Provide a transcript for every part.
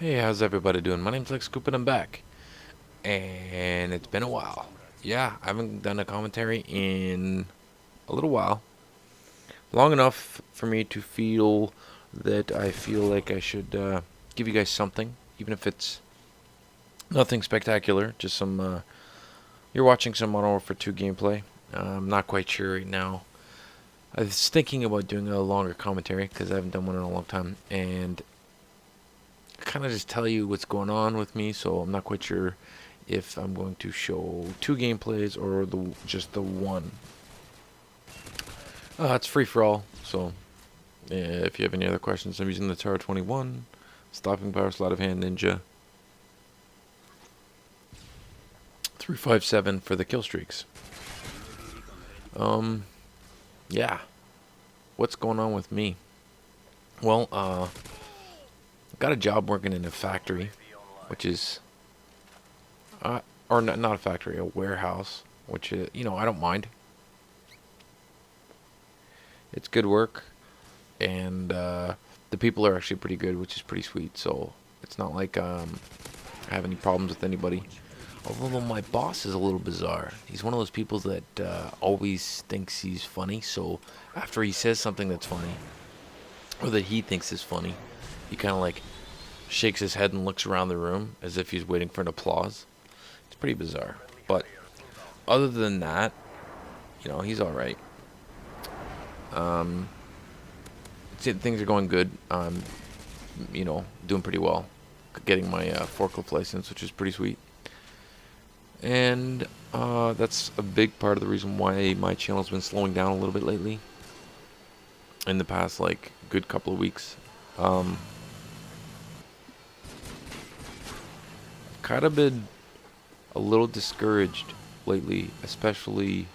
Hey, how's everybody doing? My name's Lex Scoop and I'm back. And it's been a while. Yeah, I haven't done a commentary in a little while. Long enough for me to feel that I feel like I should give you guys something, even if it's nothing spectacular. Just some, you're watching some Modern Warfare 2 gameplay. I'm not quite sure right now. I was thinking about doing a longer commentary because I haven't done one in a long time. And kind of just tell you what's going on with me, so I'm not quite sure if I'm going to show two gameplays or just the one. It's free for all, so if you have any other questions, I'm using the Tara 21, Stopping Power, Sleight of Hand, Ninja, 357 for the kill streaks. Yeah, what's going on with me? Well, got a job working in a factory, which is or not a factory, a warehouse, which I don't mind. It's good work, and the people are actually pretty good, which is pretty sweet. So it's not like I have any problems with anybody. Although my boss is a little bizarre. He's one of those people that always thinks he's funny. So after he says something that's funny, or that he thinks is funny, he kind of like shakes his head and looks around the room as if he's waiting for an applause. It's pretty bizarre. But other than that, he's all right. Things are going good. Doing pretty well. Getting my forklift license, which is pretty sweet. And that's a big part of the reason why my channel's been slowing down a little bit lately. In the past, good couple of weeks. I've kind of been a little discouraged lately, especially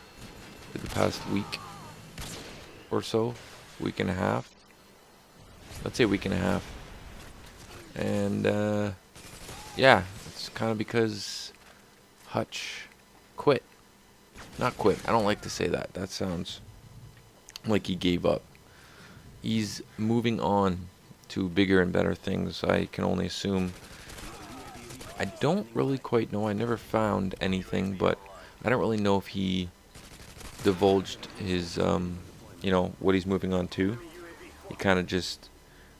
in the past week or so, week and a half. Let's say a week and a half. And yeah, it's kind of because Hutch quit. Not quit. I don't like to say that. That sounds like he gave up. He's moving on to bigger and better things, I can only assume. I don't really quite know. I never found anything, but I don't really know if he divulged his, what he's moving on to. He kind of just,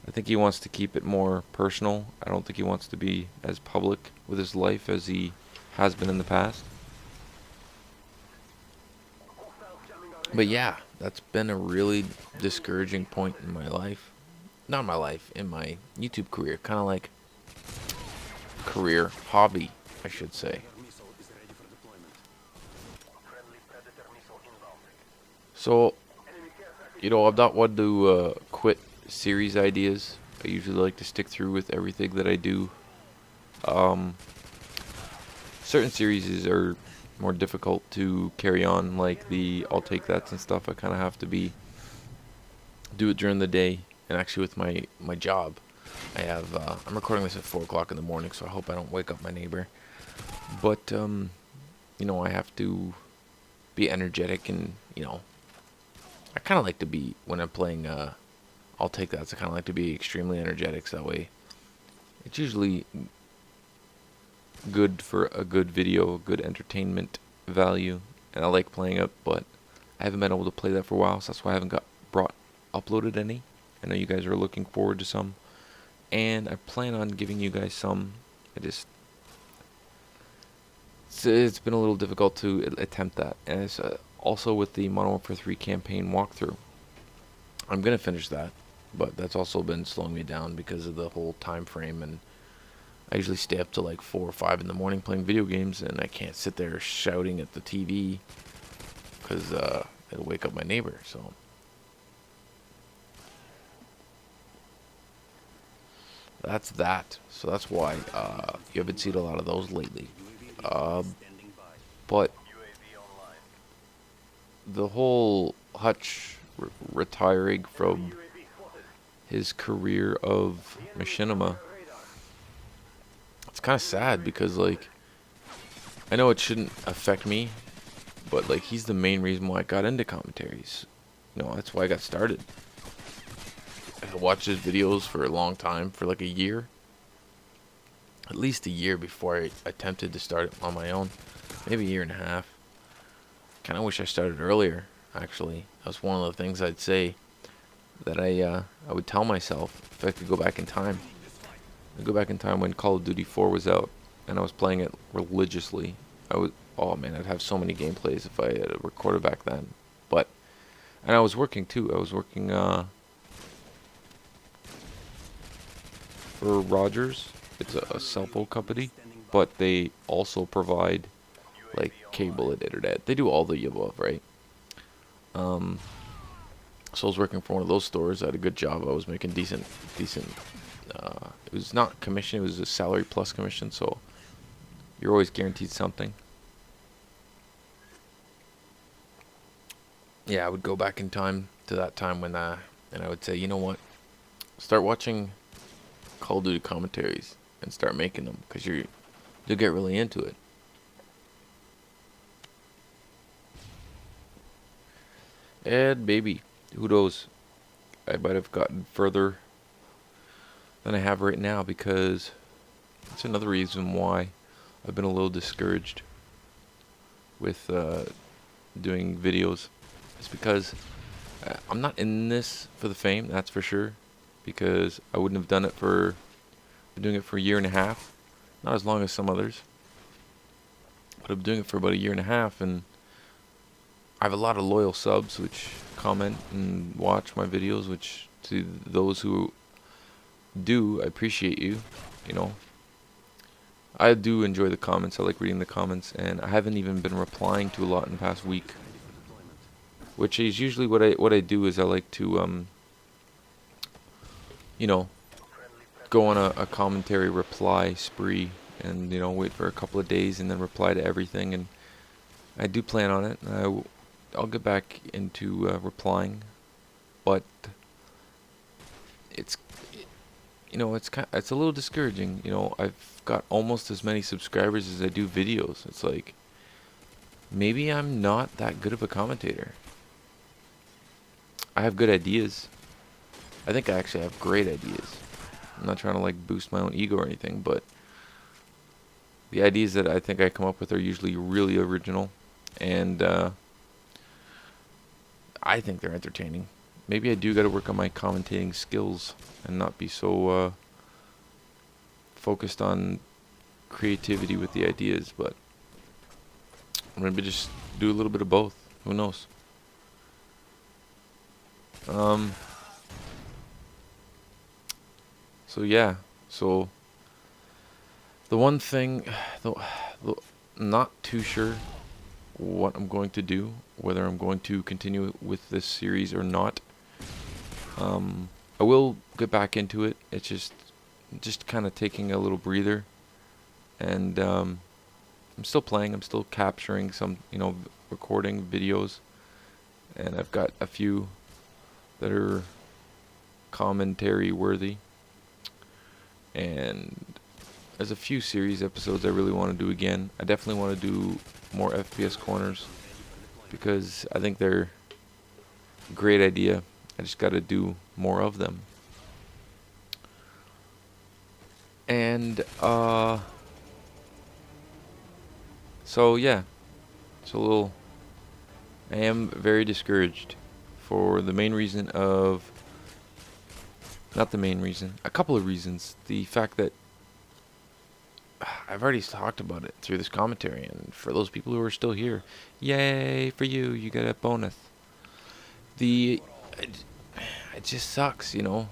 I think he wants to keep it more personal. I don't think he wants to be as public with his life as he has been in the past. But yeah, that's been a really discouraging point in my life. Not my life, in my YouTube career. Kind of like career, hobby, I should say. So, I'm not one to quit series ideas. I usually like to stick through with everything that I do. Certain series are more difficult to carry on, like the I'll Take That's and stuff. I kind of have to do it during the day, and actually with my job. I'm recording this at 4 o'clock in the morning, so I hope I don't wake up my neighbor. But, I have to be energetic, and, I kind of like to be, when I'm playing I'll Take That, I kind of like to be extremely energetic, so that way it's usually good for a good video, good entertainment value, and I like playing it, but I haven't been able to play that for a while, so that's why I haven't uploaded any. I know you guys are looking forward to some, and I plan on giving you guys some. It's been a little difficult to attempt that, and it's also with the Modern Warfare 3 campaign walkthrough. I'm gonna finish that, but that's also been slowing me down because of the whole time frame, and I usually stay up to 4 or 5 in the morning playing video games, and I can't sit there shouting at the TV because it'll wake up my neighbor. So that's that. So that's why you haven't seen a lot of those lately. But the whole Hutch retiring from his career of machinima, it's kind of sad because I know it shouldn't affect me, but he's the main reason why I got into commentaries. That's why I got started. I watched his videos for a long time, for a year, at least a year before I attempted to start it on my own. Maybe a year and a half. Kind of wish I started earlier, actually. That's one of the things I'd say that I would tell myself if I could go back in time. I'd go back in time when Call of Duty 4 was out and I was playing it religiously. Oh man, I'd have so many gameplays if I had recorded back then. But, and I was working too. I was working for Rogers. It's a cell phone company, but they also provide like cable and internet. They do all the above, right? Um, so I was working for one of those stores. I had a good job. I was making decent. It was not commission. It was a salary plus commission. So you're always guaranteed something. Yeah, I would go back in time to that time when, and I would say, you know what? Start watching Call of Duty commentaries and start making them because you'll get really into it. And maybe, who knows? I might have gotten further than I have right now because that's another reason why I've been a little discouraged with doing videos. It's because I'm not in this for the fame, that's for sure. Because I wouldn't have been doing it for a year and a half. Not as long as some others. But I'm doing it for about a year and a half, and I have a lot of loyal subs which comment and watch my videos, which to those who do, I appreciate you, you know. I do enjoy the comments. I like reading the comments, and I haven't even been replying to a lot in the past week. Which is usually what I do is I like to you know, go on a commentary reply spree and, you know, wait for a couple of days and then reply to everything. And I do plan on it. I'll get back into replying, but it's, you know, it's a little discouraging. You know, I've got almost as many subscribers as I do videos. It's like, maybe I'm not that good of a commentator. I have good ideas. I think I actually have great ideas. I'm not trying to like boost my own ego or anything, but the ideas that I think I come up with are usually really original, and I think they're entertaining. Maybe I do got to work on my commentating skills and not be so focused on creativity with the ideas, but maybe just do a little bit of both. Who knows? So yeah, so the one thing, I'm not too sure what I'm going to do, whether I'm going to continue with this series or not. I will get back into it. It's just kind of taking a little breather, and I'm still playing. I'm still capturing some, you know, recording videos, and I've got a few that are commentary worthy. And there's a few series episodes I really want to do again. I definitely want to do more FPS corners because I think they're a great idea. I just got to do more of them. And so yeah, it's a little. I am very discouraged for the main reason of. Not the main reason. A couple of reasons. The fact that I've already talked about it through this commentary, and for those people who are still here, yay for you! You get a bonus. It just sucks, you know.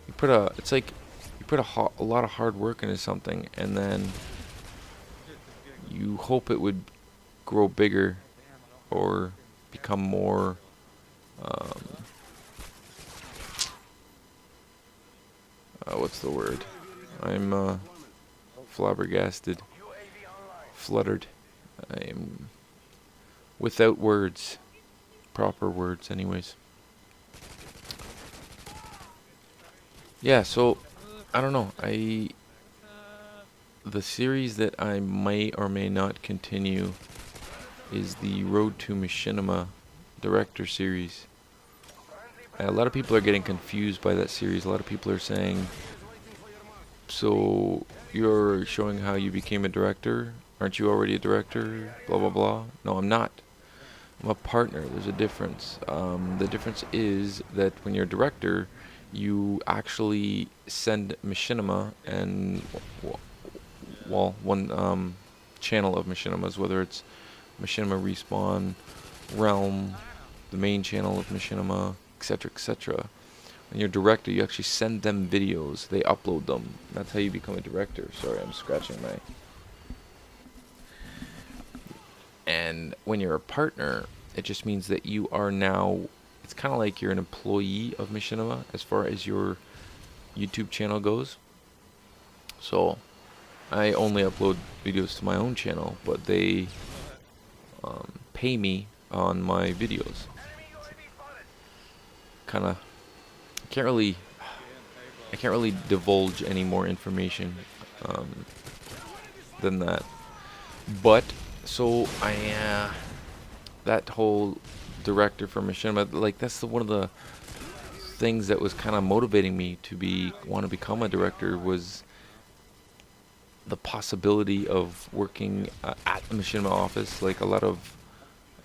It's like you put a lot of hard work into something, and then you hope it would grow bigger or become more. What's the word? I'm flabbergasted, fluttered. I am without words, proper words, anyways. Yeah, so I don't know. The series that I may or may not continue is the Road to Machinima director series. A lot of people are getting confused by that series. A lot of people are saying So you're showing how you became a director. Aren't you already a director? Blah blah blah. No, I'm not. I'm a partner. There's a difference. The difference is that when you're a director, you actually send machinima and well, one channel of machinimas, whether it's machinima respawn, realm, the main channel of machinima, etc., etc. When you're a director, you actually send them videos. They upload them. That's how you become a director. Sorry, I'm scratching my. And when you're a partner, it just means that you are now. It's kind of like you're an employee of Machinima as far as your YouTube channel goes. So I only upload videos to my own channel, but they pay me on my videos. Kind of. I can't really divulge any more information than that. But so that whole director for Machinima, like that's one of the things that was kind of motivating me to want to become a director was the possibility of working at the Machinima office. Like a lot of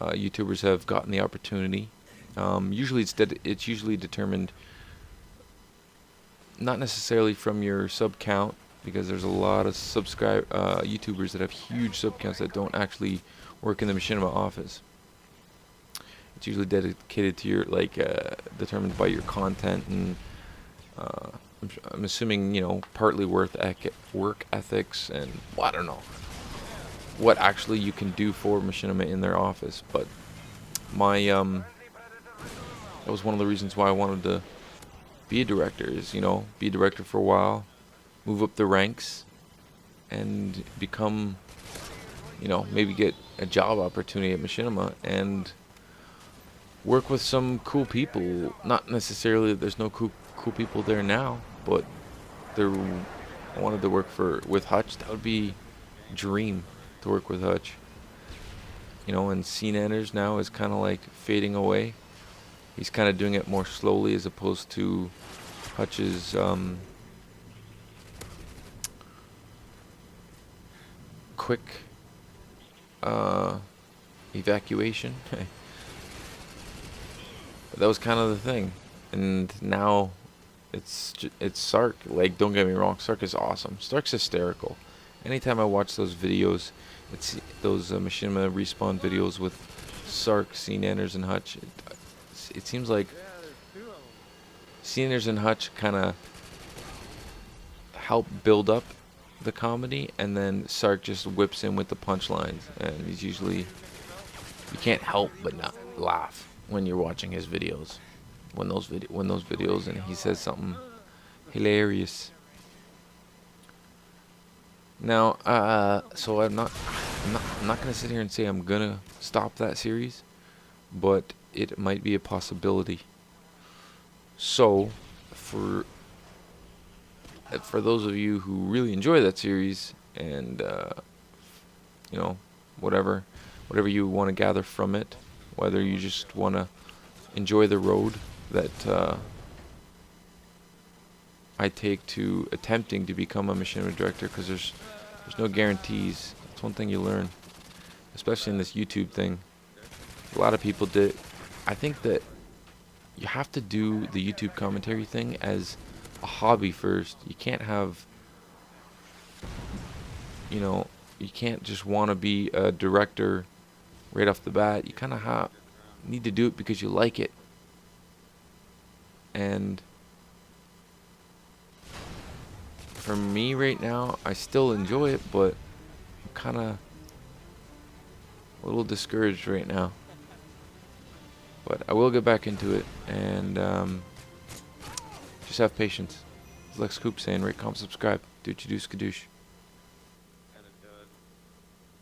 YouTubers have gotten the opportunity. Usually it's usually determined not necessarily from your sub count, because there's a lot of YouTubers that have huge sub counts that don't actually work in the Machinima office. It's usually dedicated to your determined by your content, and I'm assuming partly work ethics, and well, I don't know what actually you can do for Machinima in their office. But that was one of the reasons why I wanted to be a director, is be a director for a while, move up the ranks, and become maybe get a job opportunity at Machinima and work with some cool people. Not necessarily that there's no cool people there now, but I wanted to work with Hutch. That would be dream to work with Hutch. And Scene Anders now is kind of like fading away. He's kind of doing it more slowly as opposed to Hutch's quick evacuation. That was kind of the thing. And now it's Sark. Like, don't get me wrong, Sark is awesome. Sark's hysterical. Anytime I watch those videos, it's those Machinima respawn videos with Sark, Scene Anders, and Hutch. It seems like Scene Anders and Hutch kind of help build up the comedy, and then Sark just whips in with the punchlines, and he's usually, you can't help but not laugh when you're watching his videos. When those videos and he says something hilarious. Now, so I'm not gonna sit here and say I'm gonna stop that series, but it might be a possibility. So, for those of you who really enjoy that series, and whatever you want to gather from it, whether you just want to enjoy the road that I take to attempting to become a Machinima director, because there's no guarantees. That's one thing you learn, especially in this YouTube thing. A lot of people did. I think that you have to do the YouTube commentary thing as a hobby first. You can't have, you can't just want to be a director right off the bat. You kind of need to do it because you like it. And for me right now, I still enjoy it, but I'm kind of a little discouraged right now. But I will get back into it, and just have patience. As Lex Coop saying, rate, comment, subscribe. Do what you do, skadoosh.